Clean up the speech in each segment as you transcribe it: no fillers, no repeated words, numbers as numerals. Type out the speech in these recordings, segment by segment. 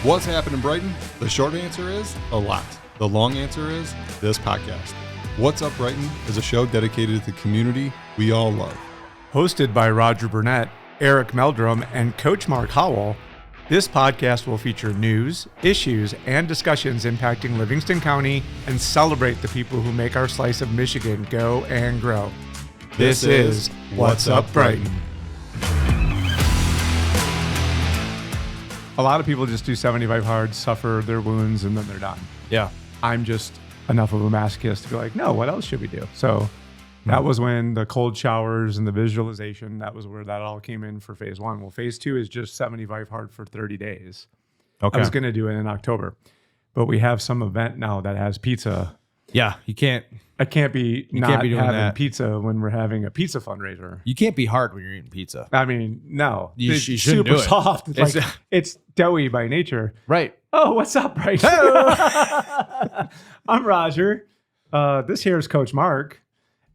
What's happening, Brighton? The short answer is a lot. The long answer is this podcast. What's Up, Brighton is a show dedicated to the community we all love. Hosted by Roger Burnett, Eric Meldrum, and Coach Mark Howell, this podcast will feature news, issues, and discussions impacting Livingston County and celebrate the people who make our slice of Michigan go and grow. This is What's Up, Brighton. A lot of people just do 75 hard, suffer their wounds, and then they're done. Yeah. I'm just enough of a masochist to be like, no, what else should we do? So that was when the cold showers and the visualization, that was where that all came in for phase one. Well, phase two is just 75 hard for 30 days. Okay. I was going to do it in October, but we have some event now that has pizza. Yeah, you can't. I can't be You not can't be doing having that. pizza when we're having a pizza fundraiser. You can't be hard when you're eating pizza. I mean, no. You It's shouldn't super do it. soft. It's, like, it's doughy by nature. Right. Oh, what's up, Bright? I'm Roger. This here is Coach Mark.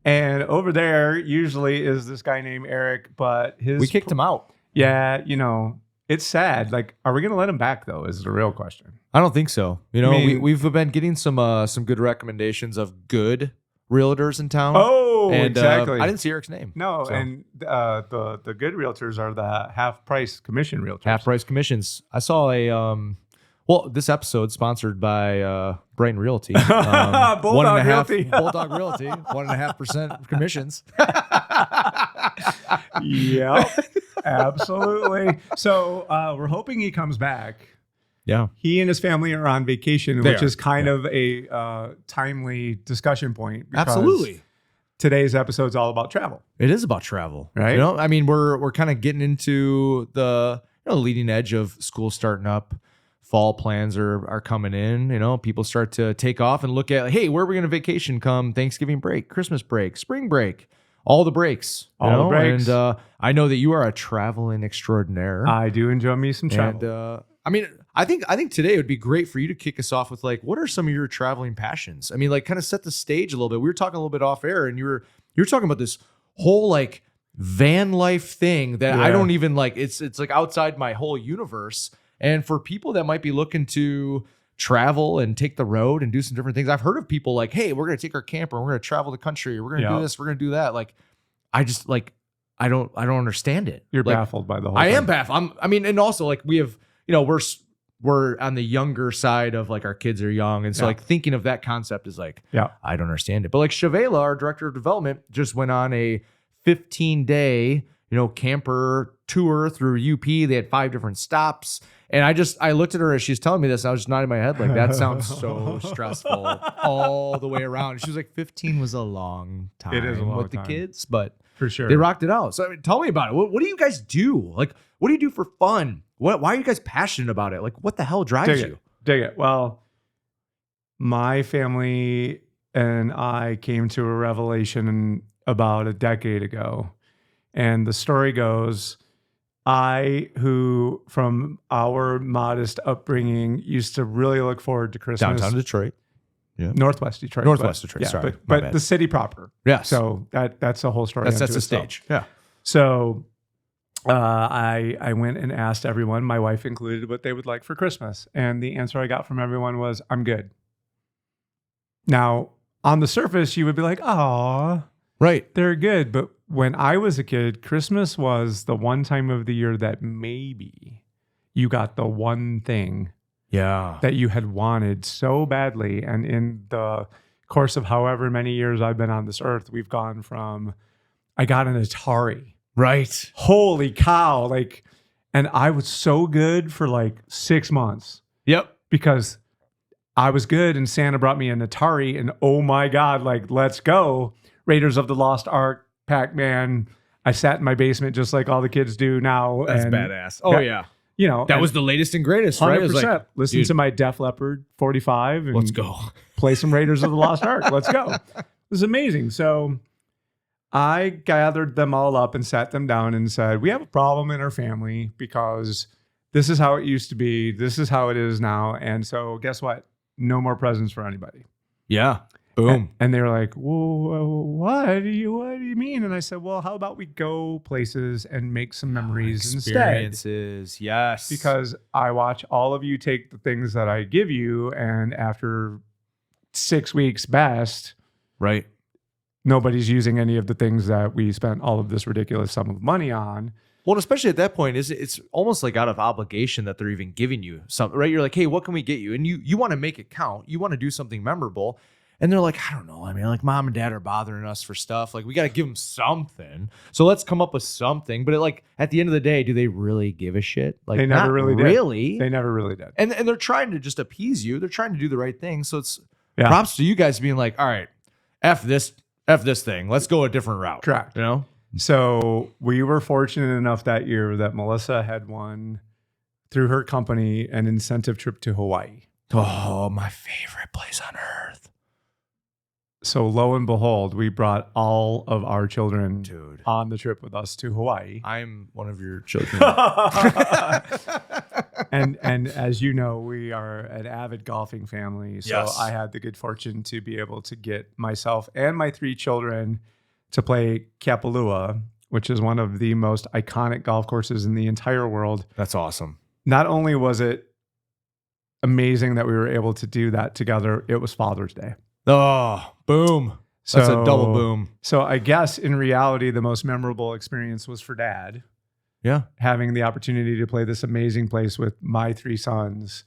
And over there usually is this guy named Eric, but We kicked him out. Yeah, you know, it's sad. Like, are we going to let him back, though, is the real question. I don't think so. You know, I mean- we've been getting some good recommendations of good realtors in town. Oh, and, exactly. I didn't see Eric's name. No, So, and the good realtors are the half-price commission realtors. half price commissions. I saw this episode sponsored by Brighton Realty. Bulldog Realty. Bulldog Realty, 1.5% commissions. Yep, absolutely. So we're hoping he comes back. Yeah. He and his family are on vacation, They which are, is kind of a timely discussion point. because Absolutely. Today's episode's all about travel. It is about travel, Right? You know, I mean, we're kind of getting into the leading edge of school starting up. Fall plans are coming in. You know, people start to take off and look at, hey, where are we going to vacation come Thanksgiving break, Christmas break, spring break, all the breaks. All the breaks. And I know that you are a traveling extraordinaire. I do enjoy me some travel. And I mean, I think today would be great for you to kick us off with, like, what are some of your traveling passions? I mean, like, kind of set the stage a little bit. We were talking a little bit off air, and you were talking about this whole like van life thing that I Yeah. don't even like. It's like outside my whole universe. And for people that might be looking to travel and take the road and do some different things, I've heard of people like, hey, we're going to take our camper, and we're going to travel the country, or we're going to Yeah. do this, we're going to do that. Like, I just like, I don't understand it. You're Like, baffled by the whole I thing. am baffled. I mean, and also like we have, you know, we're on the younger side of like our kids are young. And so Yeah. like thinking of that concept is like, Yeah. I don't understand it. But like Shavela, our director of development, just went on a 15-day, camper tour through UP. They had 5 different stops. And I looked at her as she's telling me this, and I was just nodding my head like, that sounds so stressful all the way around. And she was like, 15 was a long time It is a long with time. the kids, but For sure. they rocked it out. So I mean, tell me about it. What do you guys do? Like, what do you do for fun? Why are you guys passionate about it? Like, what the hell drives you? Dig it. Well, my family and I came to a revelation about a decade ago. And the story goes, who from our modest upbringing used to really look forward to Christmas. Downtown Detroit. Yeah. Northwest Detroit. Northwest but- Detroit, Yeah, sorry, my but bad. the city proper. Yes. So that's the whole story. That's unto the itself. stage. Yeah. So I went and asked everyone, my wife included, what they would like for Christmas. And the answer I got from everyone was, I'm good. Now, on the surface, you would be like, oh, Right. they're good. But when I was a kid, Christmas was the one time of the year that maybe you got the one thing Yeah. that you had wanted so badly. And in the course of however many years I've been on this earth, we've gone from, I got an Atari. Right. Holy cow. And I was so good for like 6 months Yep. because I was good and Santa brought me an Atari and oh my God, let's go. Raiders of the Lost Ark, Pac-Man. I sat in my basement just like all the kids do now. That's and, badass. Oh, yeah. That was the latest and greatest, right? 100%. It was like, Listen dude, to my Def Leppard 45 and let's go. play some Raiders of the Lost Ark. Let's go. It was amazing. So I gathered them all up and sat them down and said, we have a problem in our family because this is how it used to be. This is how it is now. And so guess what? No more presents for anybody. Yeah. Boom. And they were like, "Whoa, what do you mean?" And I said, "Well, how about we go places and make some memories instead?" Experiences, yes. Because I watch all of you take the things that I give you, and after 6 weeks best, right. nobody's using any of the things that we spent all of this ridiculous sum of money on. Well, especially at that point, it's almost like out of obligation that they're even giving you something, right? You're like, hey, what can we get you? And you want to make it count. You want to do something memorable. And they're like, I don't know. I mean, like mom and dad are bothering us for stuff. Like we got to give them something. So let's come up with something. But at the end of the day, do they really give a shit? Like They never not really did. really. They never really did. And they're trying to just appease you. They're trying to do the right thing. So it's Yeah. props to you guys being like, all right, F this thing. Let's go a different route. Correct. You know? So we were fortunate enough that year that Melissa had won through her company an incentive trip to Hawaii. Oh, my favorite place on earth. So lo and behold, we brought all of our children Dude. on the trip with us to Hawaii. I'm one of your children. and as you know, we are an avid golfing family. So Yes. I had the good fortune to be able to get myself and my 3 children to play Kapalua, which is one of the most iconic golf courses in the entire world. That's awesome. Not only was it amazing that we were able to do that together, it was Father's Day. Oh, boom. That's a double boom. So I guess in reality, the most memorable experience was for Dad, Yeah. having the opportunity to play this amazing place with my 3 sons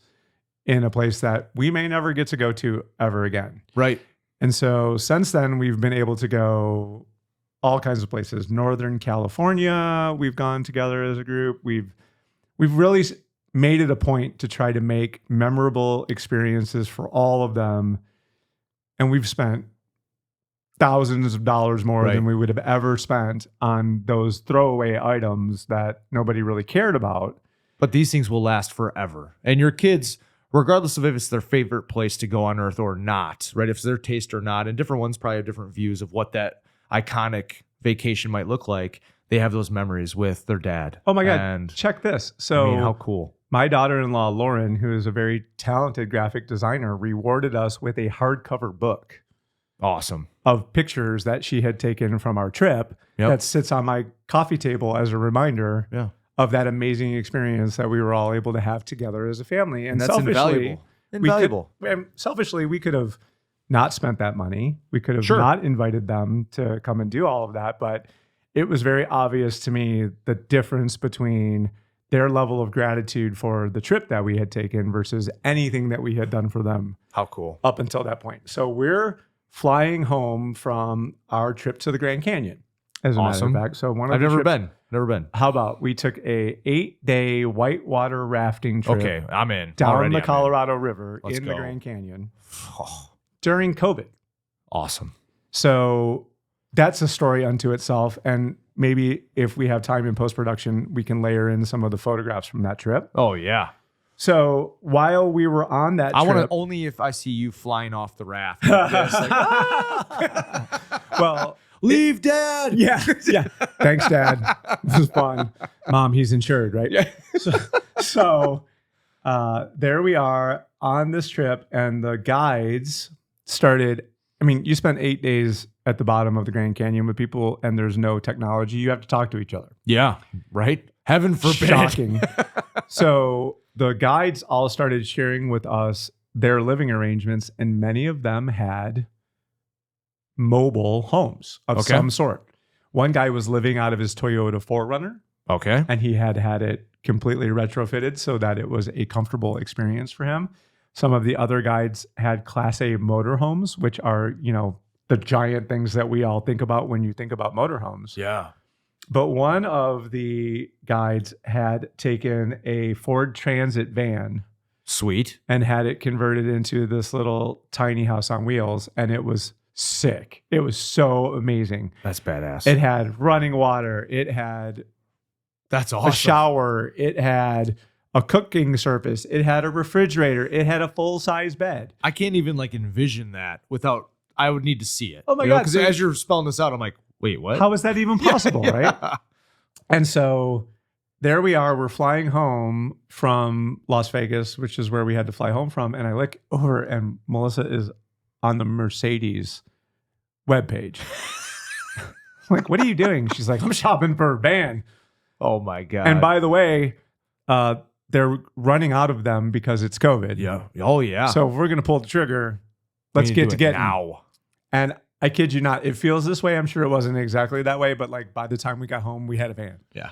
in a place that we may never get to go to ever again. Right. And so since then, we've been able to go all kinds of places. Northern California, we've gone together as a group. We've really made it a point to try to make memorable experiences for all of them. And we've spent thousands of dollars more Right. than we would have ever spent on those throwaway items that nobody really cared about. But these things will last forever. And your kids, regardless of if it's their favorite place to go on earth or not, right? If it's their taste or not, and different ones probably have different views of what that iconic vacation might look like. They have those memories with their dad. Oh my God, And check this. So I mean, how cool. my daughter-in-law, Lauren, who is a very talented graphic designer, rewarded us with a hardcover book Awesome. of pictures that she had taken from our trip that sits on my coffee table as a reminder Yeah. of that amazing experience that we were all able to have together as a family. And That's selfishly, invaluable. we could have not spent that money. We could have Sure. not invited them to come and do all of that. But it was very obvious to me the difference between their level of gratitude for the trip that we had taken versus anything that we had done for them How cool. up until that point. So we're flying home from our trip to the Grand Canyon, as a Awesome. matter of fact. So I've never been. Never been. How about we took a 8-day whitewater rafting trip Okay, I'm in. down Already the I'm in. Colorado River Let's in the go. Grand Canyon Oh, during COVID. awesome. So that's a story unto itself. And maybe if we have time in post-production, we can layer in some of the photographs from that trip. Oh, yeah. So while we were on that I want trip, to only if I see you flying off the raft. Like this, like, well, leave dad. yeah. Thanks, Dad. This was fun. Mom, he's insured, right? Yeah. So there we are on this trip, and the guides started. I mean, you spent 8 days at the bottom of the Grand Canyon with people, and there's no technology. You have to talk to each other. Yeah. Right. Heaven forbid. Shocking. So the guides all started sharing with us their living arrangements, and many of them had mobile homes of Okay. some sort. One guy was living out of his Toyota 4Runner, Okay. and he had it completely retrofitted so that it was a comfortable experience for him. Some of the other guides had Class A motorhomes, which are, the giant things that we all think about when you think about motorhomes. Yeah. But one of the guides had taken a Ford Transit van Sweet. and had it converted into this little tiny house on wheels, and it was sick. It was so amazing. That's badass. It had running water. It had That's a awesome. shower. It had a cooking surface. It had a refrigerator. It had a full-size bed. I can't even envision that without. I would need to see it. Oh my God, Because so- as you're spelling this out, I'm like, wait, what? How is that even possible, right? Yeah. And so there we are. We're flying home from Las Vegas, which is where we had to fly home from. And I look over, and Melissa is on the Mercedes webpage. Like, what are you doing? She's like, I'm shopping for a van. Oh my God. And by the way, they're running out of them because it's COVID. Yeah. Oh yeah. So if we're going to pull the trigger, let's We need get to getting. now. And I kid you not, it feels this way. I'm sure it wasn't exactly that way, but like by the time we got home, we had a van. Yeah.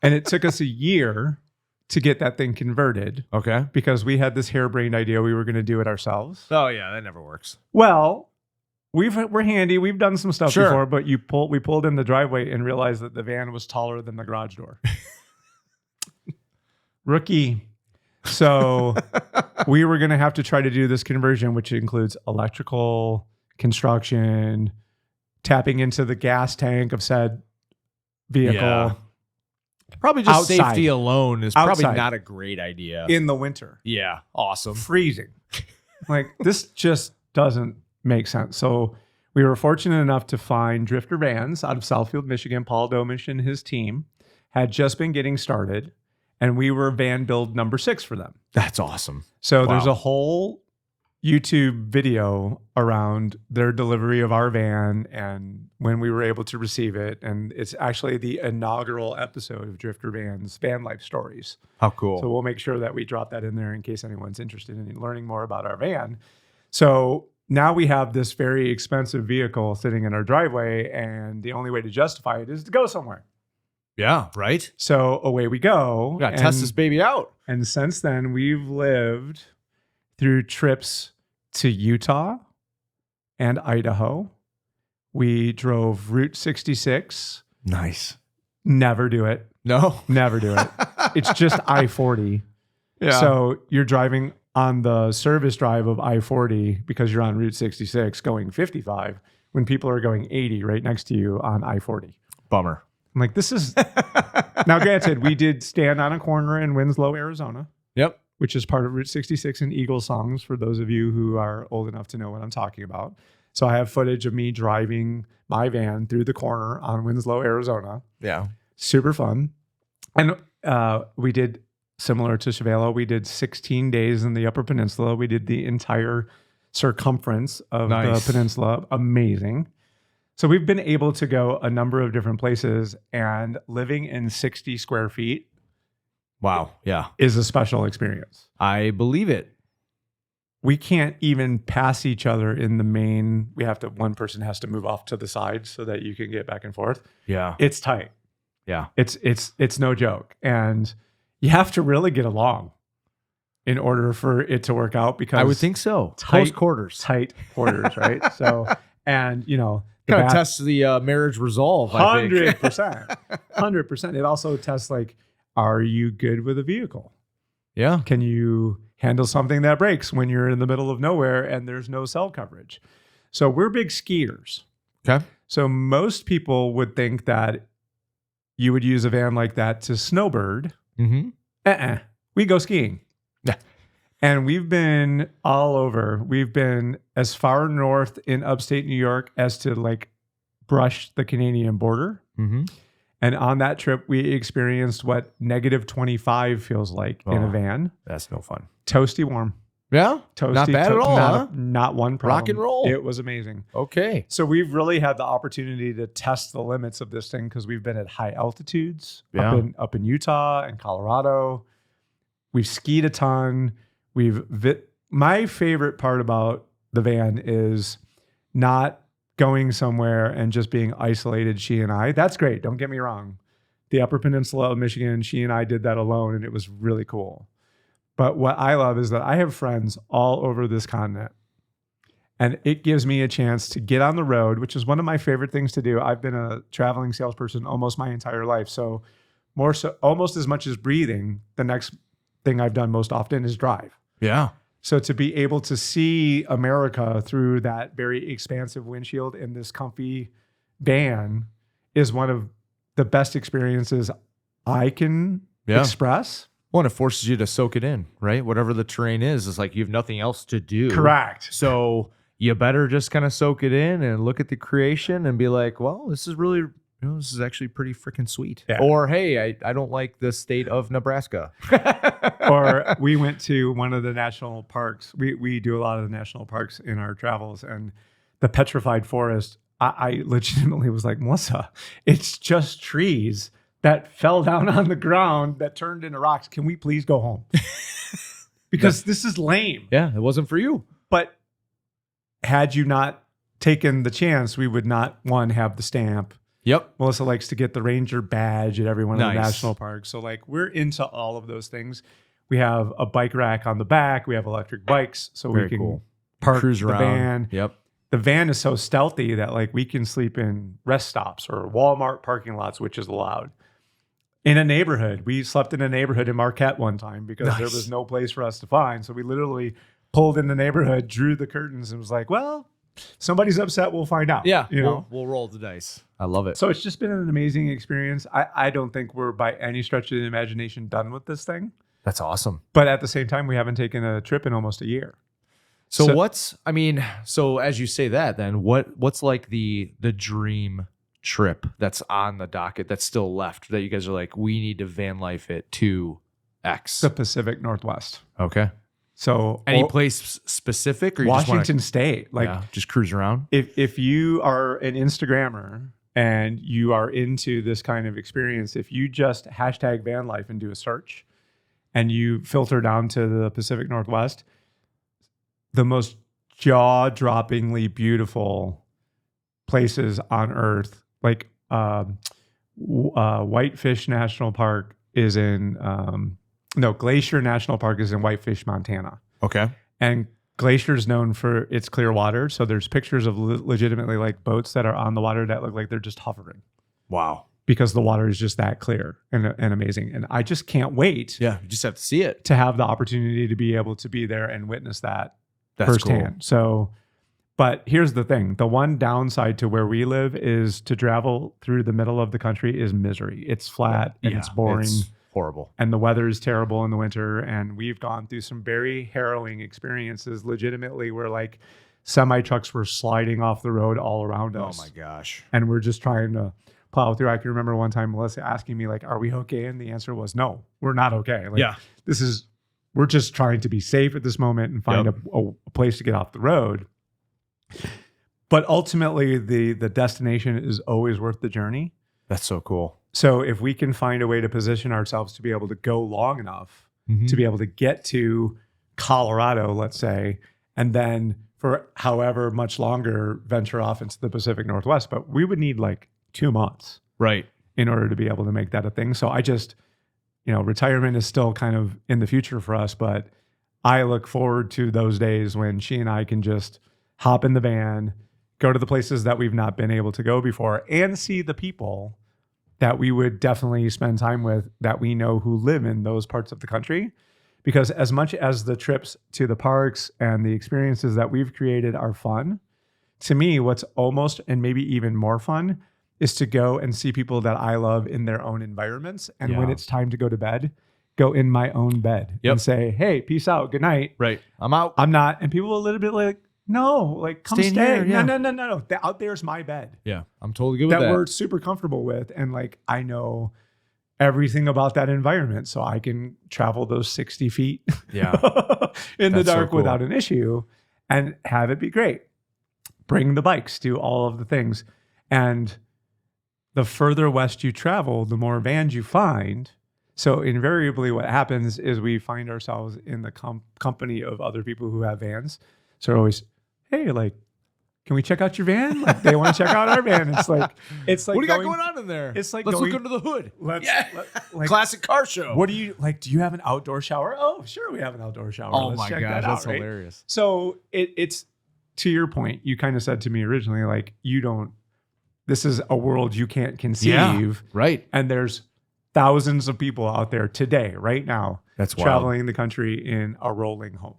And it took us a year to get that thing converted Okay. because we had this harebrained idea we were going to do it ourselves. Oh yeah, that never works. Well, we're handy. We've done some stuff Sure. before, but we pulled in the driveway and realized that the van was taller than the garage door. Rookie. So we were going to have to try to do this conversion, which includes electrical, construction, tapping into the gas tank of said vehicle. Yeah. Probably just Outside. safety alone is probably Outside. not a great idea. In the winter. Yeah. Awesome. Freezing. Like, this just doesn't make sense. So we were fortunate enough to find Drifter Vans out of Southfield, Michigan. Paul Domish and his team had just been getting started, and we were van build number 6 for them. That's awesome. So Wow. there's a whole YouTube video around their delivery of our van and when we were able to receive it. And it's actually the inaugural episode of Drifter Van's Van Life Stories. How cool. So we'll make sure that we drop that in there in case anyone's interested in learning more about our van. So now we have this very expensive vehicle sitting in our driveway, and the only way to justify it is to go somewhere. Yeah. Right. So away we go. We gotta test this baby out. And since then, we've lived through trips to Utah and Idaho. We drove Route 66. Nice. Never do it. No. Never do it. It's just I-40. Yeah. So you're driving on the service drive of I-40 because you're on Route 66 going 55 when people are going 80 right next to you on I-40. Bummer. I'm like, this is... Now, granted, we did stand on a corner in Winslow, Arizona, Yep. which is part of Route 66 and Eagle songs for those of you who are old enough to know what I'm talking about. So I have footage of me driving my van through the corner on Winslow, Arizona. Yeah. Super fun. And we did, similar to Chevelo, we did 16 days in the Upper Peninsula. We did the entire circumference of Nice. the peninsula. Amazing. So we've been able to go a number of different places, and living in 60 square feet Wow. Yeah. is a special experience. I believe it. We can't even pass each other in the main. One person has to move off to the side so that you can get back and forth. Yeah. It's tight. Yeah. It's no joke. And you have to really get along in order for it to work out, because I would think so. Tight- Close quarters. tight quarters, right? So, and the Kind of bath- tests the marriage resolve, I think. 100%. 100%. It also tests, like, are you good with a vehicle? Yeah. Can you handle something that breaks when you're in the middle of nowhere and there's no cell coverage? So we're big skiers. Okay. So most people would think that you would use a van like that to snowbird. Mm-hmm. We go skiing. Yeah. And we've been all over. We've been as far north in upstate New York as to, like, brush the Canadian border. Mm-hmm. And on that trip, we experienced what -25 feels like in a Oh. van. That's no fun. Toasty warm. Yeah. Toasty. Not bad at all, huh? Not one problem. Rock and roll. It was amazing. Okay. So we've really had the opportunity to test the limits of this thing because we've been at high altitudes Yeah. up in Utah and Colorado. We've skied a ton. My favorite part about the van is not going somewhere and just being isolated, she and I. That's great. Don't get me wrong. The Upper Peninsula of Michigan, she and I did that alone, and it was really cool. But what I love is that I have friends all over this continent, and it gives me a chance to get on the road, which is one of my favorite things to do. I've been a traveling salesperson almost my entire life. So almost as much as breathing, the next thing I've done most often is drive. Yeah. So to be able to see America through that very expansive windshield in this comfy van is one of the best experiences I can express. Well, and it forces you to soak it in, right? Whatever the terrain is, it's like you have nothing else to do. Correct. So you better just kind of soak it in and look at the creation and be like, well, this is really this is actually pretty freaking sweet. Yeah. Or, hey, I don't like the state of Nebraska. Or we went to one of the national parks. We do a lot of the national parks in our travels, and the petrified forest, I legitimately was like, Melissa, it's just trees that fell down on the ground that turned into rocks. Can we please go home? Because this is lame. Yeah, it wasn't for you. But had you not taken the chance, we would not, one, have the stamp. Yep. Melissa likes to get the ranger badge at every one of the Nice. national parks. So like we're into all of those things. We have a bike rack on the back. We have electric bikes. So Very we can cool. park Cruise the around. van. Yep. The van is so stealthy that like we can sleep in rest stops or Walmart parking lots, which is allowed. In a neighborhood, we slept in a neighborhood in Marquette one time because there was no place for us to find. So we literally pulled in the neighborhood, drew the curtains, and was like, well, somebody's upset. We'll find out. Yeah. You know? We'll roll the dice. I love it. So it's just been an amazing experience. I don't think we're by any stretch of the imagination done with this thing. That's awesome. But at the same time, we haven't taken a trip in almost a year. So as you say that, then what's like the dream trip that's on the docket that's still left that you guys are like, we need to van life it to X? The Pacific Northwest. Okay. So Any place specific, or you Washington just State. Like just cruise around? if you are an Instagrammer and you are into this kind of experience, if you just hashtag van life and do a search and you filter down to the Pacific Northwest, the most jaw-droppingly beautiful places on earth, like Whitefish National Park is in Glacier National Park is in Whitefish, Montana. Okay. And Glacier is known for its clear water. So there's pictures of legitimately like boats that are on the water that look like they're just hovering Wow. because the water is just that clear and amazing. And I just can't wait Yeah. You just have to see it. to have the opportunity to be able to be there and witness that That's firsthand. cool. So, but here's the thing. The one downside to where we live is to travel through the middle of the country is misery. It's flat and it's boring. It's horrible. And the weather is terrible in the winter. And we've gone through some very harrowing experiences legitimately where like semi trucks were sliding off the road all around us. Oh my gosh. And we're just trying to plow through. I can remember one time Melissa asking me like, are we okay? And the answer was no, we're not okay. Like, we're just trying to be safe at this moment and find a place to get off the road. But ultimately the destination is always worth the journey. That's so cool. So if we can find a way to position ourselves to be able to go long enough to be able to get to Colorado, let's say, and then for however much longer venture off into the Pacific Northwest, but we would need like 2 months Right. in order to be able to make that a thing. So I just, retirement is still kind of in the future for us, but I look forward to those days when she and I can just hop in the van, go to the places that we've not been able to go before, and see the people that we would definitely spend time with that we know who live in those parts of the country. Because as much as the trips to the parks and the experiences that we've created are fun, to me, what's almost and maybe even more fun is to go and see people that I love in their own environments. And when it's time to go to bed, go in my own bed and say, hey, peace out, good night. Right. I'm out. I'm not. And people are a little bit like, no, like come Stay in stay. here, yeah. No. Out there's my bed Yeah. I'm totally good with that that. we're super comfortable with. And like, I know everything about that environment. So I can travel those 60 feet Yeah. in the That's so dark cool. without an issue and have it be great. Bring the bikes, do all of the things. And the further west you travel, the more vans you find. So invariably what happens is we find ourselves in the company of other people who have vans. So we're always, hey, like, can we check out your van? Like they want to check out our van. It's like what do you got going on in there? It's like let's going- look under the hood. like, Classic car show. what do you like? Do you have an outdoor shower? Oh, sure, we have an outdoor shower. Oh Let's my check gosh, that out, that's right? hilarious. So it's to your point. You kind of said to me originally, like this is a world you can't conceive. Yeah, right. And there's thousands of people out there today, right now, That's wild. traveling the country in a rolling home.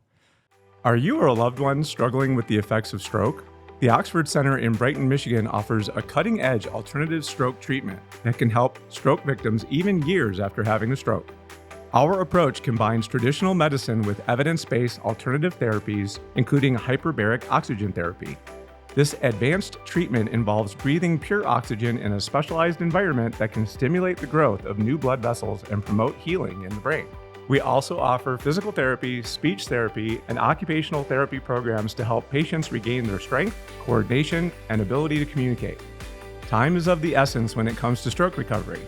Are you or a loved one struggling with the effects of stroke? The Oxford Center in Brighton, Michigan offers a cutting-edge alternative stroke treatment that can help stroke victims even years after having a stroke. Our approach combines traditional medicine with evidence-based alternative therapies, including hyperbaric oxygen therapy. This advanced treatment involves breathing pure oxygen in a specialized environment that can stimulate the growth of new blood vessels and promote healing in the brain. We also offer physical therapy, speech therapy, and occupational therapy programs to help patients regain their strength, coordination, and ability to communicate. Time is of the essence when it comes to stroke recovery.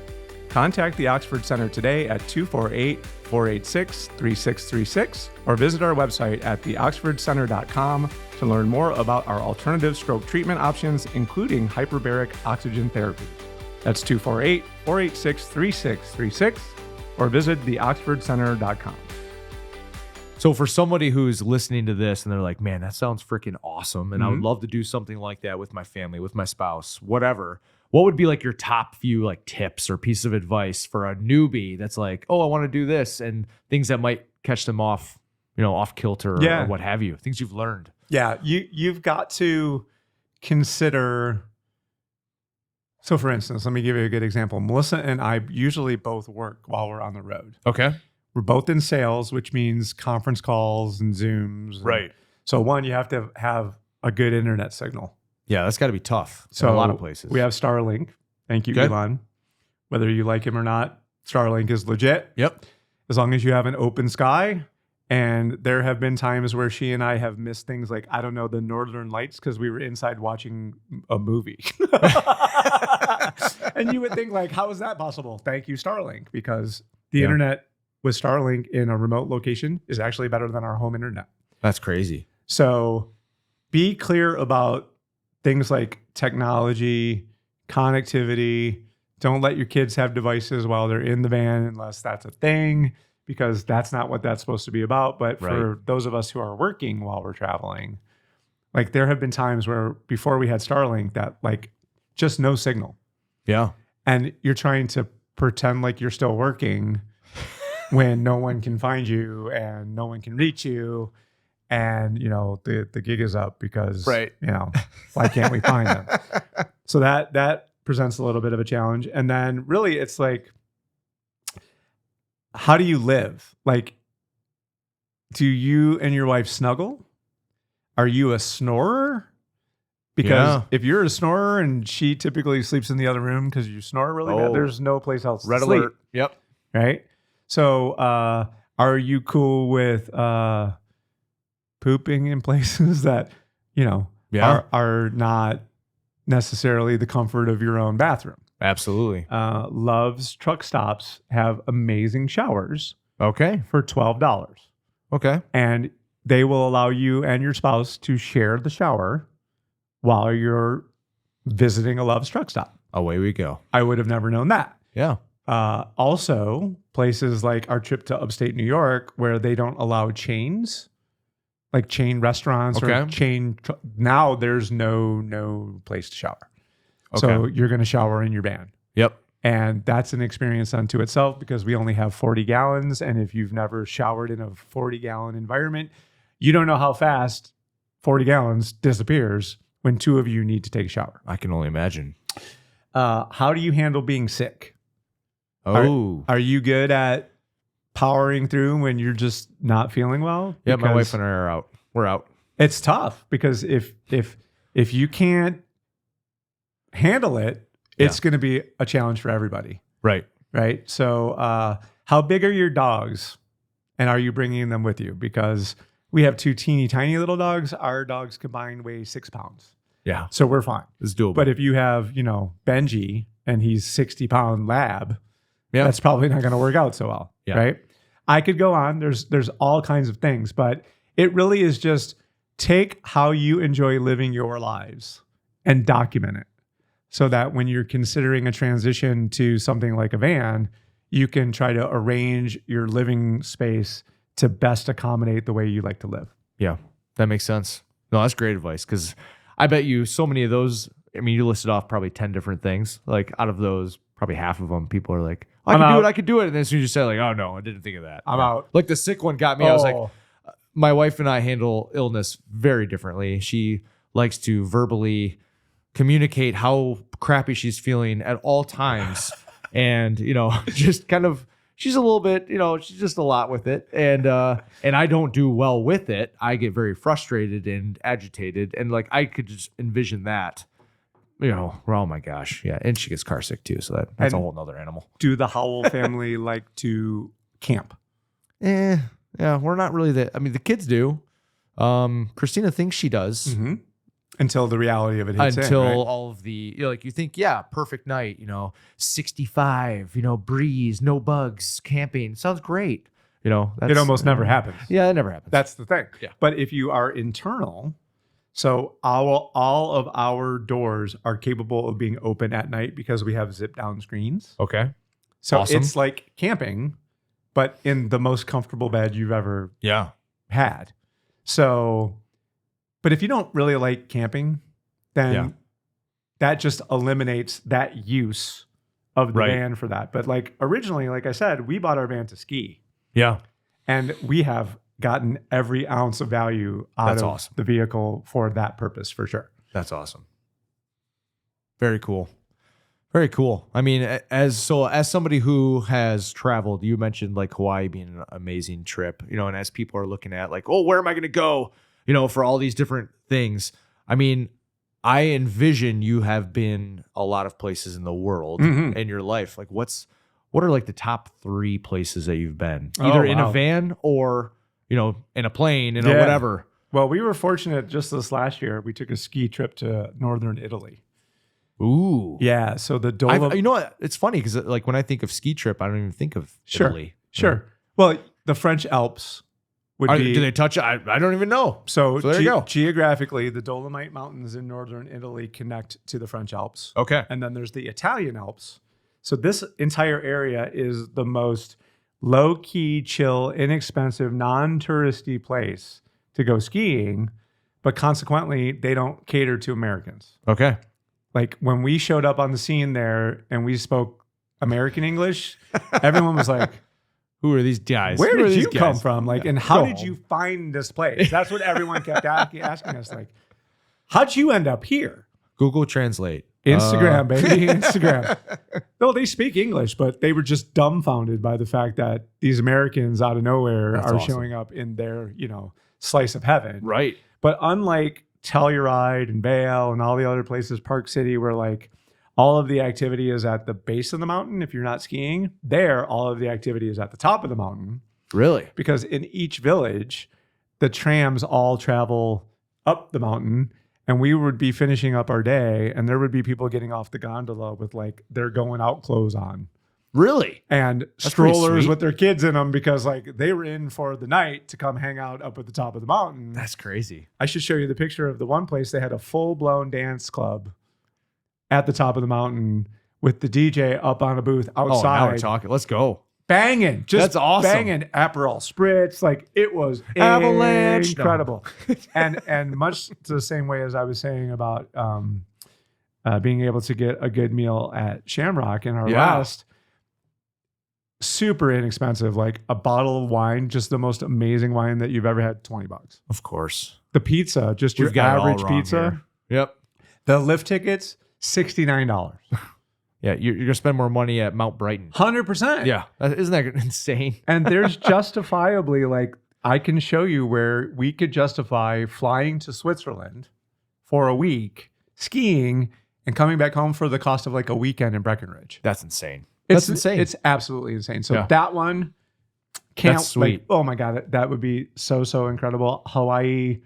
Contact the Oxford Center today at 248-486-3636 or visit our website at theoxfordcenter.com to learn more about our alternative stroke treatment options, including hyperbaric oxygen therapy. That's 248-486-3636 or visit theoxfordcenter.com. So for somebody who's listening to this and they're like, man, that sounds freaking awesome, and I would love to do something like that with my family, with my spouse, whatever, what would be like your top few like tips or piece of advice for a newbie that's like, oh, I want to do this, and things that might catch them off, off kilter or what have you, things you've learned? Yeah, you've got to consider. So for instance, let me give you a good example. Melissa and I usually both work while we're on the road. Okay. We're both in sales, which means conference calls and Zooms. Right. So one, you have to have a good internet signal. Yeah, that's got to be tough So in a lot of places. We have Starlink. Thank you, Okay. Elon. Whether you like him or not, Starlink is legit. Yep. As long as you have an open sky. And there have been times where she and I have missed things like, I don't know, the Northern Lights because we were inside watching a movie. And you would think like, how is that possible? Thank you, Starlink, because the internet with Starlink in a remote location is actually better than our home internet. That's crazy. So be clear about things like technology, connectivity. Don't let your kids have devices while they're in the van unless that's a thing, because that's not what that's supposed to be about. But for those of us who are working while we're traveling, like there have been times where before we had Starlink that like just no signal. Yeah. And you're trying to pretend like you're still working when no one can find you and no one can reach you. And, the gig is up because, why can't we find them? So that presents a little bit of a challenge. And then really it's like, how do you live? Like, do you and your wife snuggle? Are you a snorer? Because if you're a snorer and she typically sleeps in the other room because you snore really bad, there's no place else to sleep. Alert. Yep. Right? So are you cool with pooping in places that, are not necessarily the comfort of your own bathroom? Absolutely. Love's truck stops have amazing showers. Okay. For $12. Okay. And they will allow you and your spouse to share the shower while you're visiting a Love's truck stop. Away we go. I would have never known that. Yeah. Also, places like our trip to upstate New York where they don't allow chains, like chain restaurants or chain. Now there's no place to shower. Okay. So you're going to shower in your van. Yep. And that's an experience unto itself because we only have 40 gallons. And if you've never showered in a 40-gallon environment, you don't know how fast 40 gallons disappears when two of you need to take a shower. I can only imagine. How do you handle being sick? Oh. Are you good at powering through when you're just not feeling well? Yeah, my wife and I are out. We're out. It's tough because if you can't handle it, it's going to be a challenge for everybody. Right. Right. So how big are your dogs? And are you bringing them with you? Because we have two teeny tiny little dogs. Our dogs combined weigh 6 pounds. Yeah. So we're fine. It's doable. But if you have, Benji and he's 60-pound lab, that's probably not going to work out so well. Yeah. Right. I could go on. There's all kinds of things, but it really is just take how you enjoy living your lives and document it so that when you're considering a transition to something like a van, you can try to arrange your living space to best accommodate the way you like to live. Yeah, that makes sense. No, that's great advice because I bet you so many of those, you listed off probably 10 different things. Like out of those, probably half of them, people are like, I could do it. And then as soon as you say like, oh no, I didn't think of that. I'm out. Like the sick one got me. I was like, my wife and I handle illness very differently. She likes to verbally communicate how crappy she's feeling at all times. And, just kind of, she's a little bit, she's just a lot with it. And I don't do well with it. I get very frustrated and agitated. And like, I could just envision that, oh my gosh. Yeah. And she gets car sick too. So that's a whole nother animal. Do the Howell family like to camp? Yeah, we're not really the kids do. Christina thinks she does. Mm-hmm. Until the reality of it hits Until in, right? all of the, you think, perfect night, 65, breeze, no bugs, camping. Sounds great. It almost never happens. Yeah, it never happens. That's the thing. Yeah. But if you are internal, so all of our doors are capable of being open at night because we have zip down screens. Okay. So Awesome. It's like camping, but in the most comfortable bed you've ever had. So, but if you don't really like camping, then that just eliminates that use of the van for that. But like originally, like I said, we bought our van to ski. Yeah. And we have gotten every ounce of value out of the vehicle for that purpose, for sure. That's awesome. Very cool. Very cool. I mean, as somebody who has traveled, you mentioned like Hawaii being an amazing trip, and as people are looking at like, oh, where am I going to go, for all these different things. I mean, I envision you have been a lot of places in the world in your life. Like what are like the top 3 places that you've been either in a van or, in a plane and whatever? Well, we were fortunate just this last year. We took a ski trip to northern Italy. Ooh. Yeah. So the Dolomites. You know what? It's funny because like when I think of ski trip, I don't even think of Italy. Sure. Well, the French Alps would be. Do they touch it? I don't even know. So there you go. Geographically, the Dolomite Mountains in northern Italy connect to the French Alps. Okay. And then there's the Italian Alps. So this entire area is the most low-key, chill, inexpensive, non-touristy place to go skiing, but consequently, they don't cater to Americans. Okay. Like when we showed up on the scene there and we spoke American English, everyone was like, who are these guys? Where did you come from? Like, and how did you find this place? That's what everyone kept asking us. Like, how'd you end up here? Google Translate. Instagram, baby. Instagram. No, they speak English, but they were just dumbfounded by the fact that these Americans out of nowhere are showing up in their, slice of heaven. Right. But unlike Telluride and Vail and all the other places, Park City, where like all of the activity is at the base of the mountain if you're not skiing, there all of the activity is at the top of the mountain. Really? Because in each village, the trams all travel up the mountain, and we would be finishing up our day and there would be people getting off the gondola with like their going out clothes on. Really? And strollers with their kids in them because like they were in for the night to come hang out up at the top of the mountain. That's crazy. I should show you the picture of the one place. They had a full-blown dance club at the top of the mountain with the DJ up on a booth outside. Oh, now we're talking. Let's go. Banging. That's awesome. Banging Aperol Spritz. Like it was Avalanche. incredible. And much the same way as I was saying about being able to get a good meal at Shamrock in our last, super inexpensive, like a bottle of wine, just the most amazing wine that you've ever had, $20. Of course. The pizza, just your average pizza. Yep. The lift tickets, $69. Yeah, you're going to spend more money at Mount Brighton. 100%. Yeah. Isn't that insane? And there's justifiably, like, I can show you where we could justify flying to Switzerland for a week, skiing, and coming back home for the cost of like a weekend in Breckenridge. That's insane. It's insane. It's absolutely insane. So that one can't. That's sweet. Like, oh my God, that would be so incredible. Hawaii,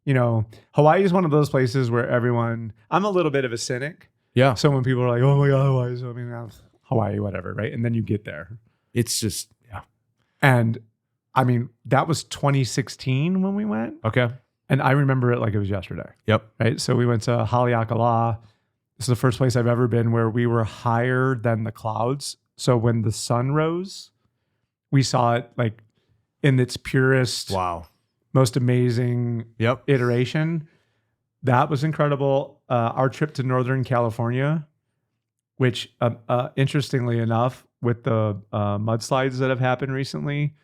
Hawaii is one of those places where everyone. I'm a little bit of a cynic. Yeah. So when people are like, "Oh my God, Hawaii," so Hawaii, whatever, right? And then you get there. It's just And I mean, that was 2016 when we went. Okay. And I remember it like it was yesterday. Yep. Right. So we went to Haleakala. This is the first place I've ever been where we were higher than the clouds. So when the sun rose, we saw it like in its purest, most amazing iteration. That was incredible. Our trip to Northern California, which interestingly enough, with the mudslides that have happened recently,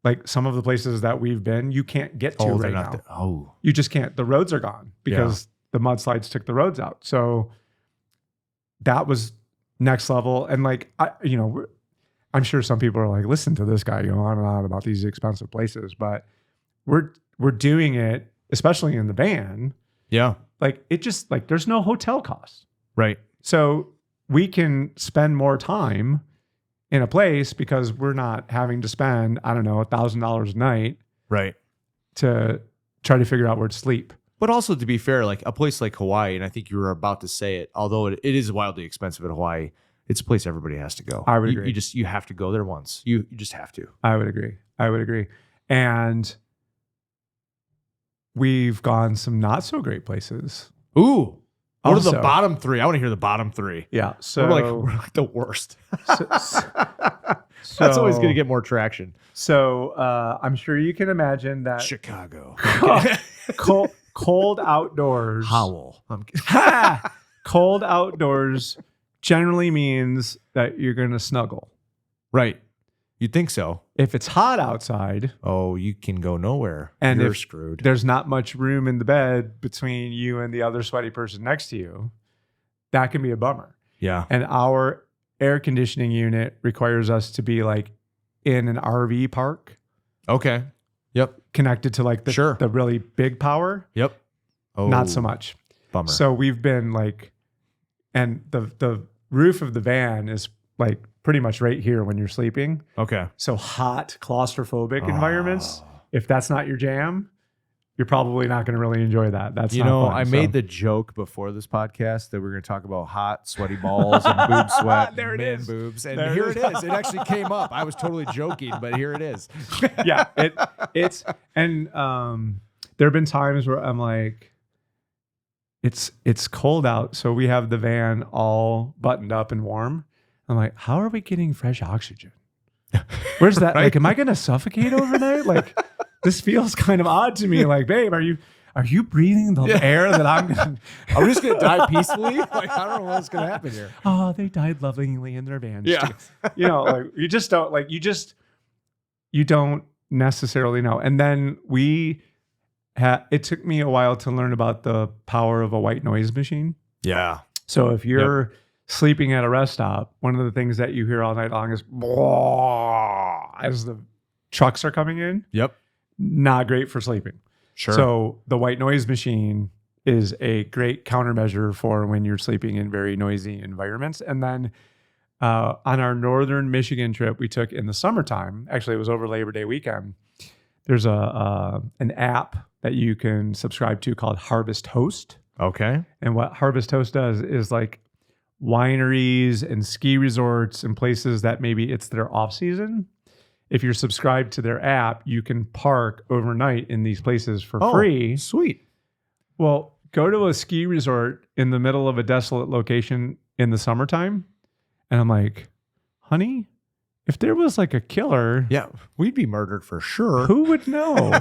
like some of the places that we've been, you can't get to right now. You just can't. The roads are gone because the mudslides took the roads out. So that was next level. And like, I'm sure some people are like, listen to this guy go on and on about these expensive places, but we're doing it, especially in the van. Yeah. Like it just like there's no hotel costs. Right. So we can spend more time in a place because we're not having to spend, I don't know, $1,000 a night. Right. To try to figure out where to sleep. But also, to be fair, like a place like Hawaii, and I think you were about to say it, although it is wildly expensive in Hawaii, it's a place everybody has to go. I would agree. You have to go there once. You just have to. I would agree. And we've gone some not so great places. Ooh. What Also, are the bottom three? I want to hear the bottom three. Yeah. So we're like the worst. so That's always going to get more traction. So I'm sure you can imagine that Chicago. cold outdoors. Howell. Cold outdoors generally means that you're going to snuggle. Right. You'd think so. If it's hot outside, oh, you can go nowhere. And you're if screwed. There's not much room in the bed between you and the other sweaty person next to you. That can be a bummer. Yeah. And our air conditioning unit requires us to be like in an RV park. Okay. Yep. Connected to like the really big power. Yep. Oh, not so much. Bummer. So we've been like, and the roof of the van is like pretty much right here when you're sleeping. Okay. So hot, claustrophobic environments, if that's not your jam, you're probably not going to really enjoy that. That's fun, I made the joke before this podcast that we're going to talk about hot, sweaty balls and boob sweat. There it is. Boobs. And there here it is. It actually came up. I was totally joking, but here it is. Yeah. It's and there have been times where I'm like, it's cold out. So we have the van all buttoned up and warm. I'm like, how are we getting fresh oxygen? Where's that? Right? Like, am I going to suffocate overnight? Like, this feels kind of odd to me. Like, babe, are you breathing the air that I'm going to? Are we just going to die peacefully? Like, I don't know what's going to happen here. Oh, they died lovingly in their van. Yeah. Like, you just don't, like, you don't necessarily know. And then it took me a while to learn about the power of a white noise machine. Yeah. So if you're sleeping at a rest stop, one of the things that you hear all night long is as the trucks are coming in. Yep. Not great for sleeping. Sure. So the white noise machine is a great countermeasure for when you're sleeping in very noisy environments. And then on our northern Michigan trip we took in the summertime, actually it was over Labor Day weekend, there's an app that you can subscribe to called Harvest Host. Okay. And what Harvest Host does is like wineries and ski resorts and places that maybe it's their off season. If you're subscribed to their app, you can park overnight in these places for free. Sweet. Well, go to a ski resort in the middle of a desolate location in the summertime. And I'm like, honey, if there was like a killer, we'd be murdered for sure. Who would know?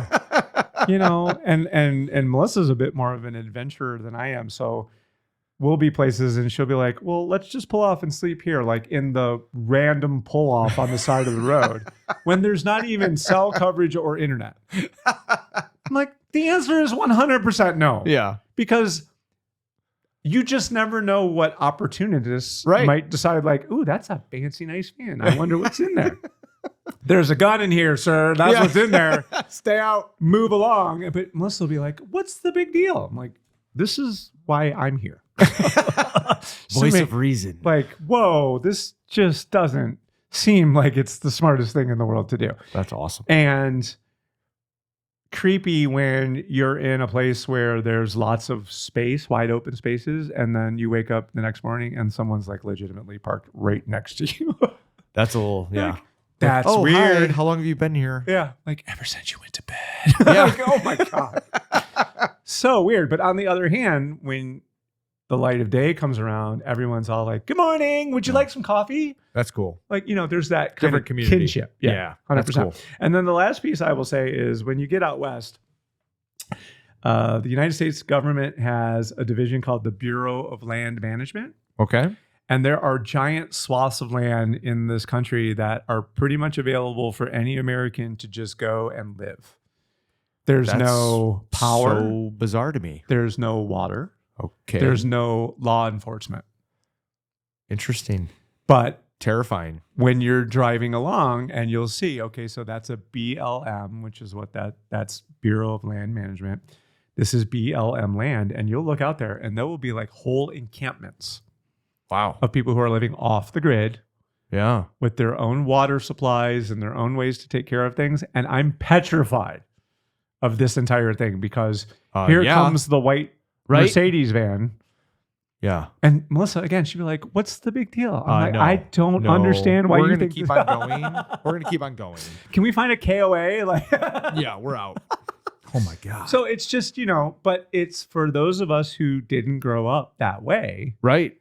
And Melissa's a bit more of an adventurer than I am. So we'll be places and she'll be like, well, let's just pull off and sleep here, like in the random pull off on the side of the road when there's not even cell coverage or internet. I'm like, the answer is 100% no. Yeah. Because you just never know what opportunists might decide like, ooh, that's a fancy, nice fan. I wonder what's in there. There's a gun in here, sir. That's what's in there. Stay out. Move along. But Melissa will be like, what's the big deal? I'm like, this is why I'm here. Voice of reason. Like, whoa, this just doesn't seem like it's the smartest thing in the world to do. That's awesome. And creepy when you're in a place where there's lots of space, wide open spaces, and then you wake up the next morning and someone's like legitimately parked right next to you. That's a little, Like, that's like, weird. Hi, how long have you been here? Yeah. Like ever since you went to bed. Yeah. Like, oh my God. So weird. But on the other hand, when the light of day comes around, everyone's all like, good morning. Would you like some coffee? That's cool. Like, there's that kind Different of community. kinship. Yeah, 100%. that's cool. And then the last piece I will say is when you get out west, the United States government has a division called the Bureau of Land Management. Okay. And there are giant swaths of land in this country that are pretty much available for any American to just go and live. There's no power. So bizarre to me. There's no water. Okay. There's no law enforcement. Interesting. But terrifying. When you're driving along and you'll see, okay, so that's a BLM, which is what that's Bureau of Land Management. This is BLM land. And you'll look out there and there will be like whole encampments Wow. of people who are living off the grid Yeah. with their own water supplies and their own ways to take care of things. And I'm petrified of this entire thing because here comes the white Mercedes van. Yeah. And Melissa, again, she'd be like, what's the big deal? I'm like, no. I don't understand why we're you gonna think keep on going. We're going to keep on going. Can we find a KOA? Like, Yeah, we're out. Oh my God. so it's just, but it's for those of us who didn't grow up that way. Right.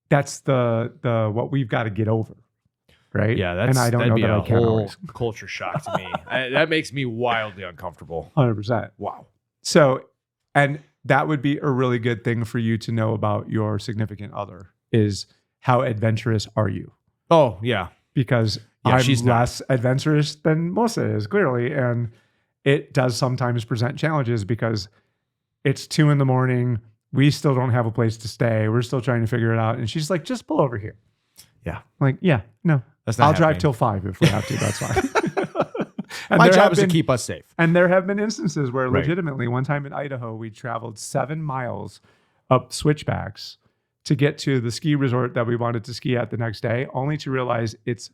That's the what we've got to get over. Right. Yeah, and I don't know that I can whole always. culture shock to me. That makes me wildly uncomfortable. 100%. Wow. So, and that would be a really good thing for you to know about your significant other is how adventurous are you? Oh, yeah. Because Yeah, I'm she's not. less adventurous than Melissa is, clearly. And it does sometimes present challenges because it's 2 a.m. We still don't have a place to stay. We're still trying to figure it out. And she's like, just pull over here. Yeah. I'm like, yeah, no. That's not I'll drive happening. till 5 if we have to. That's fine. And My there job have is to been- keep us safe. And there have been instances where Right. legitimately one time in Idaho, we traveled 7 miles up switchbacks to get to the ski resort that we wanted to ski at the next day, only to realize it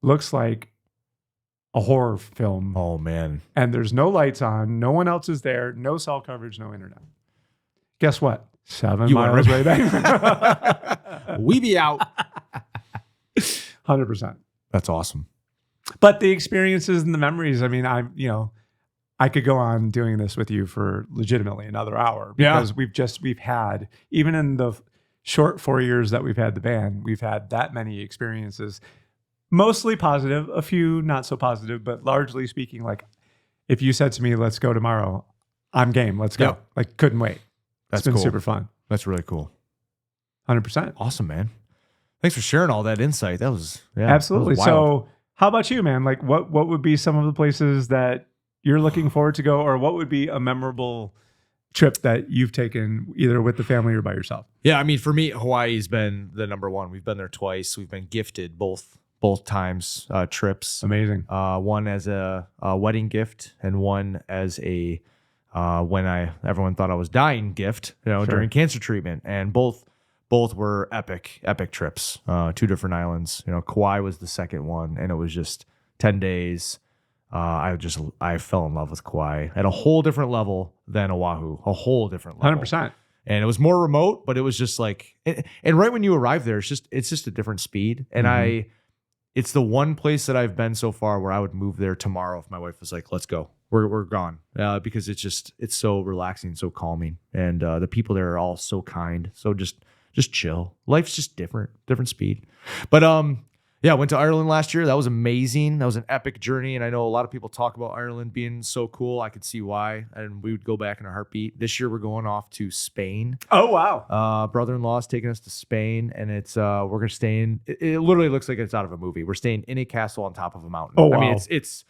looks like a horror film. Oh, man. And there's no lights on. No one else is there. No cell coverage, no internet. Guess what? 7 You went miles right way back. We be out. 100%. That's awesome. But the experiences and the memories, I mean, I could go on doing this with you for legitimately another hour because we've had, even in the short 4 years that we've had the band, we've had that many experiences, mostly positive, a few not so positive, but largely speaking, like if you said to me, let's go tomorrow, I'm game. Let's go. Yep. Like couldn't wait. That's It's been cool. super fun. That's really cool. 100%. Awesome, man. Thanks for sharing all that insight. That was Absolutely. that was wild. So how about you, man? Like what would be some of the places that you're looking forward to go, or what would be a memorable trip that you've taken either with the family or by yourself? Yeah, I mean, for me, Hawaii's been the number one. We've been there twice. We've been gifted both times trips. Amazing. One as a wedding gift, and one as a when everyone thought I was dying gift, Sure. during cancer treatment, and both were epic trips. 2 different islands. Kauai was the second one, and it was just 10 days. I fell in love with Kauai at a whole different level than Oahu, a whole different level. 100%. And it was more remote, but it was just like, and right when you arrive there, it's just a different speed. And it's the one place that I've been so far where I would move there tomorrow if my wife was like, let's go, we're gone. Because it's so relaxing, so calming. And the people there are all so kind. So just chill. Life's just different speed. But, yeah, I went to Ireland last year. That was amazing. That was an epic journey. And I know a lot of people talk about Ireland being so cool. I could see why. And we would go back in a heartbeat. This year, we're going off to Spain. Oh, wow. Brother-in-law is taking us to Spain. And it's we're going to stay in. It literally looks like it's out of a movie. We're staying in a castle on top of a mountain. Oh, wow. I mean, it's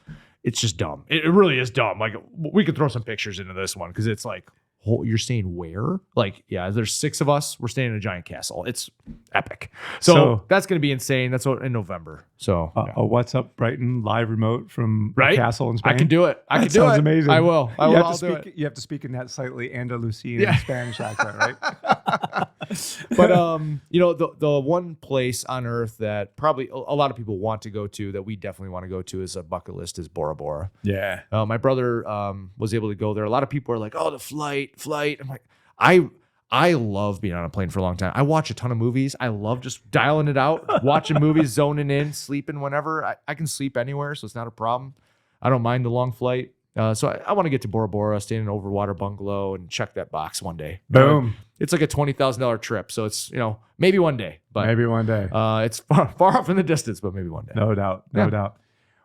just dumb. It really is dumb. Like, we could throw some pictures into this one because it's like, you're staying where? Like, yeah, there's 6 of us. We're staying in a giant castle. It's epic. So that's going to be insane. That's in November. So a What's Up Brighton live remote from a castle in Spain. I can do it. I can do it. Sounds amazing. I will. I'll do it. You have to speak in that slightly Andalusian Spanish accent, right? But the one place on earth that probably a lot of people want to go to, that we definitely want to go to as a bucket list, is Bora Bora. Yeah. My brother was able to go there. A lot of people are like, oh, the flight. I'm like, I love being on a plane for a long time. I watch a ton of movies. I love just dialing it out, watching movies, zoning in, sleeping whenever. I can sleep anywhere, so it's not a problem. I don't mind the long flight. So I want to get to Bora Bora, stay in an overwater bungalow, and check that box one day. Boom. It's like a $20,000 trip, so it's maybe one day. But maybe one day. It's far off in the distance, but maybe one day. No doubt. No doubt.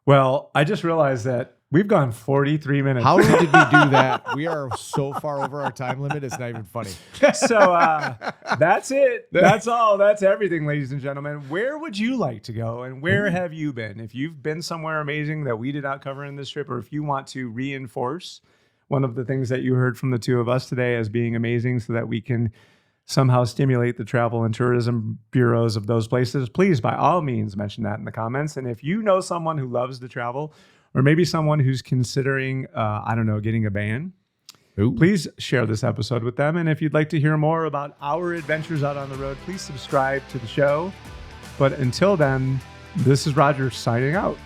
Well, I just realized that we've gone 43 minutes. How did we do that? We are so far over our time limit. It's not even funny. So that's it. That's all. That's everything, ladies and gentlemen. Where would you like to go, and where have you been? If you've been somewhere amazing that we did not cover in this trip, or if you want to reinforce one of the things that you heard from the two of us today as being amazing so that we can somehow stimulate the travel and tourism bureaus of those places, please, by all means, mention that in the comments. And if you know someone who loves to travel, or maybe someone who's considering, getting a van, please share this episode with them. And if you'd like to hear more about our adventures out on the road, please subscribe to the show. But until then, this is Roger signing out.